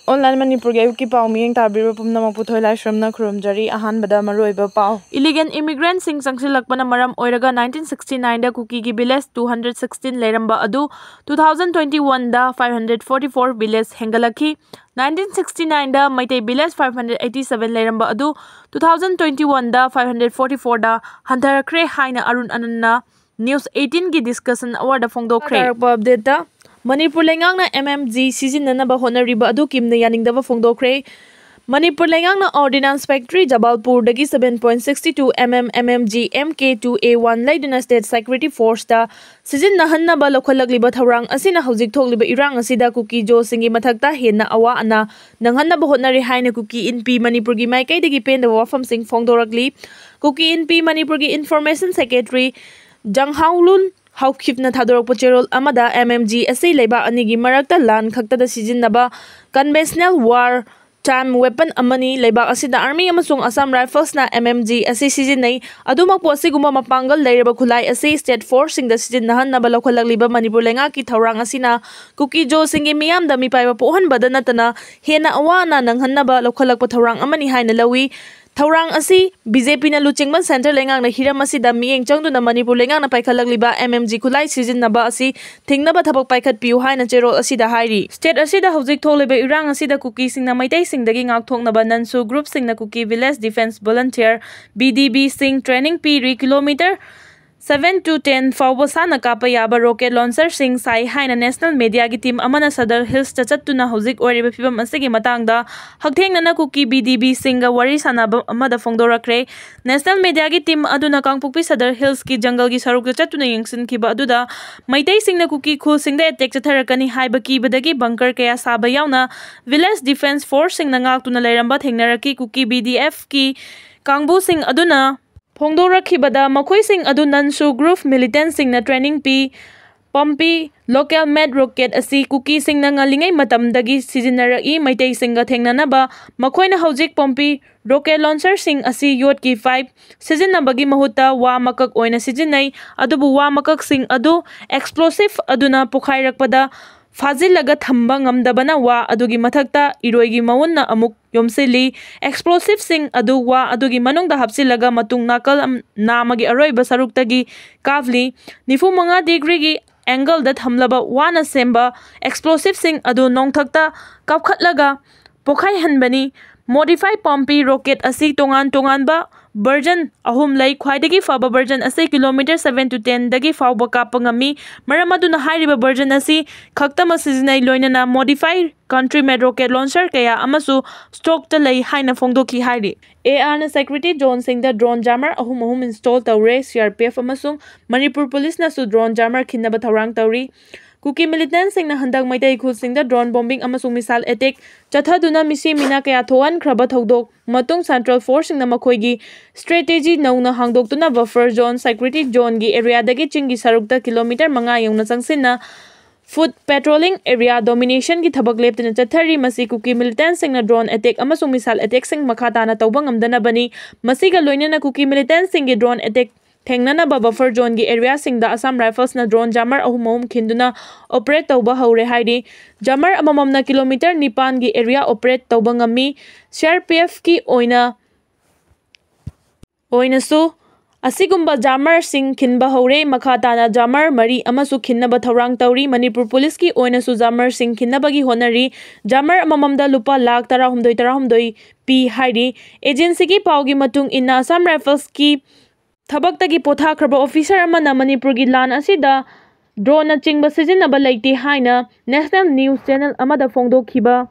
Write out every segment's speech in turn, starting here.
Online Manipur gave ki pau miyeng tabiro pumna maputhoi lai shramna khurumjari ahan bada maroiba pau. Illegal immigrants sing sangsilakpana maram oiraga 1969 da Kukigi village 216 leramba adu 2021 da 544 village hengalaki. 1969 da Maitei village 587 leramba adu 2021 da 544 da hantarakre haina Arun Ananna News 18 ki discussion award phongdokre. Update da Manipur lengang na MMG season na ba honoriba adu kimna yaning daba phongdokre. Manipur lengang na Ordnance Factory Jabalpur dagi 7.62 mm MMG MK2A1 laiduna State Security Force da season na hanna ba lokhalakliba thaurang asina hojik thokliba irang asida Kuki jo singi mathakta henna awa ana nanghanna ba honari haina Kuki inpi Manipur gi maikai dagi pen da wafam sing phongdorakli. Kuki inpi Manipur gi Information Secretary Janghaulun Haukipna Thadorok Pocherol Amada MMG Ase Leba Anigi Marakta Lan Kakta da Sizinaba Conventional War Time Weapon Amani Leba Asida Army Amasung Assam Rifles na MMG Ase Sizinay Adumak po Asiguma Mapangal Lairaba Kulai Ase State Forcing da Sizinahan na Balokalagliba Manipur Lenga ki Thaurang Asina Kuki Jo Singi Miyam da Mipaiba Puhan Badanatana Hena Awana Nang Hanaba Lokalak Thaurang Amani Haina Lawi Thaurang asi BJP na Luchingman Center lengang na hiram asida miyeng changdu na Manipur lengang na paikalagliba MMG kulai season na ba asi thingnaba thabak paikat piu haina chero asida hairi. State asida hojik tholeba irang asida Kukising na Maitai singdagi ngakthoknaba Nansu group sing na Kuki Village Defense Volunteer BDB sing training piri kilometer 7 to 10 fawba sana kapa yaba rocket launcher sing sai haina national media gi team amana Sadar Hills chachatuna hojik oriba phibam asigi matangda hakthengna na Kuki BDB singa wari sanaba amada phongdorakre. National media gi team aduna Kangpukpi Sadar Hills ki jungle gi saruk chatuna yengsin kiba aduda Maitai singna Kuki khul singda attack chatharakani haiba kibadagi bunker kaya saba yauna village defense force sing na ngaktuna leiramba thengnaraki Kuki BDF ki kangbu sing aduna Phongdorakhibada makhoi sing adu Nansu group Millitantsingna training pi Pampi local med rocket asi Kukising na ngalingai matamdagi sizinaraki Maitai singa thengnanaba makhoina hojik Pampi rocket launcher sing asi yot ki 5 sizinabagi mahuta wa makak oina sizinai adubu wa makak sing adu explosive aduna pukhairakpada Fazilaga thamba ngamdabana wa adugi mathakta iroigi mawunna amuk yomsili explosive sing adu wa adugi manungda hapsilaga matung nakal namagi aroiba saruktagi kavli 95 degree gi angle da thamlaba wana semba explosive sing adu nongthakta kapkhatlaga pokhai hanbani modify Pampi rocket asi tongan ba version ahum lai khwaidagi faba version asi kilometer 7 to 10 dagi fawba kapangami maramaduna hairiba version asi khaktama sizinai loinana modify country made rocket launcher kaya amasu stock ta lai haina phongdoki hairi. AR na security drone sing da drone jammer ahum install tawre CRPF amasung Manipur police na su drone jammer khinaba thaurang tawri. Kuki Millitantsingna handak Maitai khulsing da drone bombing amasung missile attack chathaduna misi mina kaya thoan khraba thodok matung central force na makhoigi strategy nauna hangdoktuna buffer zone security zone gi area dagi chingi sarukta kilometer 5 yongna changsinna foot patrolling area domination gi thabak leptena chathari masi Kuki Millitantsingna drone attack amasung missile attack sing makata na tawba ngamdana bani masiga loinana Kuki Millitantsing gi drone attack Thengnana ba buffer zone gi area singda Assam Rifles na drone jammer ahum khinduna operate tawba haure haidi jammer amamam na kilometer 9 gi area operate tawba ngami CRPF ki oina su asigumba jammer sing khinba haure makhata na jammer mari amasu khinnaba thaurang tawri Manipur police ki oina su jammer sing khinnaba gi honari jammer amamam da lupa lakh 13 pi haidi agency ki paugi matung inna Assam Rifles ki Thabaktagi pothakraba officer amana Manipur gi lan asida drone na chingba sizinaba laiti haina national news channel amada phongdokhiba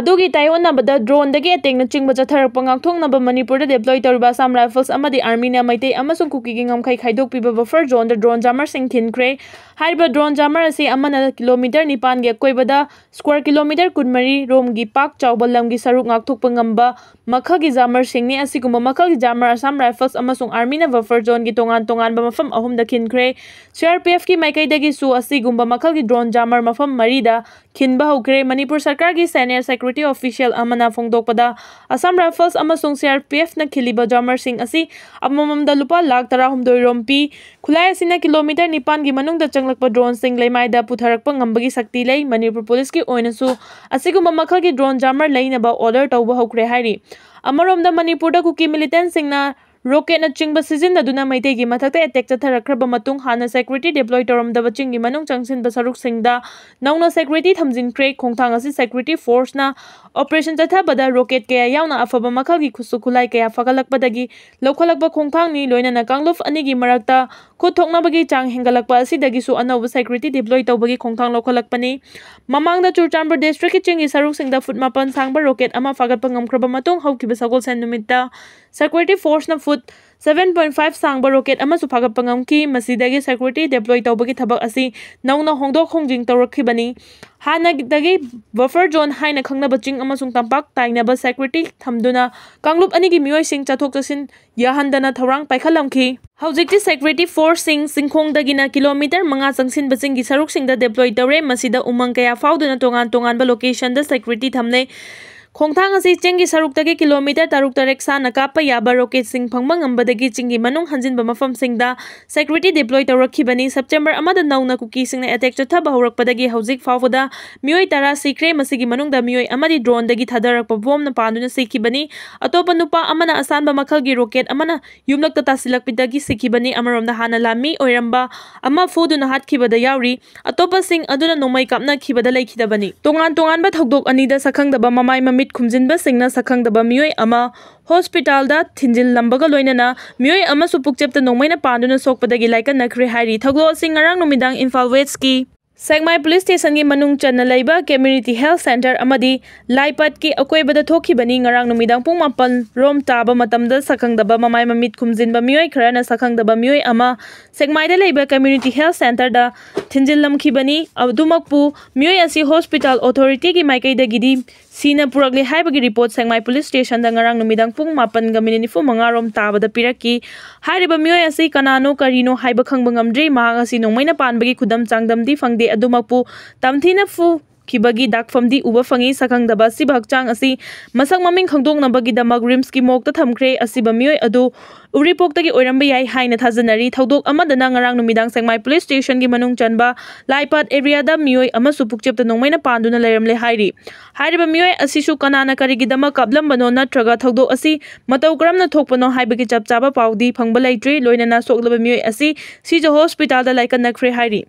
adugi tayona bada drone dagi attack na chingba chatharakpa ngakthongnaba Manipur da deploy tawriba Assam Rifles amadi army na Maitai amasung Kukigi ngamkhai khaidokpiba buffer zone da drone jammer sing thinkhre haiba drone jammer asi amana kilometer 9 gi koibada square kilometer 12 rom gi pak chawba lamgi saruk ngakthokpa ngamba makhagi jammer singni asigumba makhagi jammer Assam Rifles amasung army na buffer zone gi tongan ba mafam ahum da khinkhre CRPF ki maikai dagi su asigumba makhagi drone jammer mafam marida khinba hokre Manipur sarkar gi senior security official amana phongdokpada Assam Rifles amasung CRPF na khiliba jammer sing asi amamamda lupa lakh 16 rompi khulai asina kilometer 9 gi manungda changlakpa drone sing leimaida putharakpa ngambagi sakti lei Manipur police ki oinasu asiguma makhal gi drone jammer leinaba order tawba hokre hairi amaromda Manipur da Kuki Millitantsingna rocket na chingba season aduna maite gi mathakta attack chatharakraba matung hana security deploy toramda baching gi manung changsin basaruk singda nauna security thamjin kre khongthang asi security force na operation chathabada rocket kaya yauna afaba makhal gi khusu khulai kaya fagalakpadagi lokhalakba khongthang ni loina na kangluf ani gi marakta khothoknabagi chang hengalakpa asi dagi su anauba security deploy tawbagi khongthang lokhalakpani mamangda Churchandpur district ki chingi saruk singda foot mapan sangba rocket ama fagatpa ngamkraba matung haukiba sagol sen numitta security force na foot 7.5 sangba rocket ama su fagatpa ngamki masidagi security deploy tawbagi thabak asi nauna hongdok hongjing tawrakhibani hana dagi buffer zone haina khangnaba ching amasung tampak tainaba security thamduna kanglup ani gi mioi sing chathok chasin yahandana thorang paikhalamki Haujikti security force singkhong dagina kilometer 5 changsin baching gi saruk singda deploy tawre masida umang kaya fauduna tongan ba location da security thamle khongthang asi chengi saruk dagi kilometer 6 sa nakapa yaba rocket sing phangba ngambadagi chingi manung hanjinba mafam singda security deploy tawrakhibani September amada nauna Kukising na attack chathaba haurakpadagi haujik fawda mioi tara sikre masigi manungda mioi amadi drone dagi thadarakpa bom na panduna sikibani atopa nupa amana asanba makhalgi rocket amana yumlakta tasilakpidagi sikibani amaromda hana lami oiramba ama foduna hatkibada yauri atopa sing aduna nomai kapna khibada laikhidabani tongan ba thogdok anida sakhangdaba mamai mamit khumjinba singna sakhangdaba mioi ama hospital da thinjil lambaga loinana mioi ama supukchepta nongmaina panduna sokpadagi laikan nakhre hairi thoglo sing ngarang numidang Imphal West ki Segmai police station gi manung channa leiba community health center amadi laipat ki akoibada thokhibani ngarang numidang pung 8 rom taba matamda sakhangdaba mamai mamit khumjinba mioi kharana sakhangdaba mioi ama Segmai da leiba community health center da thinjil lamkhibani adumakpu mioi asi hospital authority gi maikai da gidi sina purakle haibagi report Segmai police station da ngarang numidang pung 8:45 rom tabada piraki hariba mioi asi kanano karino haiba khangba ngamdri mahang asi nongmaina panbagi khudam changdamdi fangde adumakpu tamthina fu kibagi dakfamdi uba fangi sakhangdaba siba hakchang asi masak maming khangdoknabagi damak rims ki mokta thamkhre asiba mioi adu uripokta gi oiramba yai haina thajanari thodok amadana ngarang numidang Segmai police station gi manung chanba laipat area da mioi ama supukchepta nongmaina panduna leiramle hairi hariba mioi asisu kanana karigi dama kablambano natraga thodok asi matau karamna thokpano haibagi chapchaba paudi phangba leitri loinana soklaba mioi asi sija hospital da laikan nakhre hairi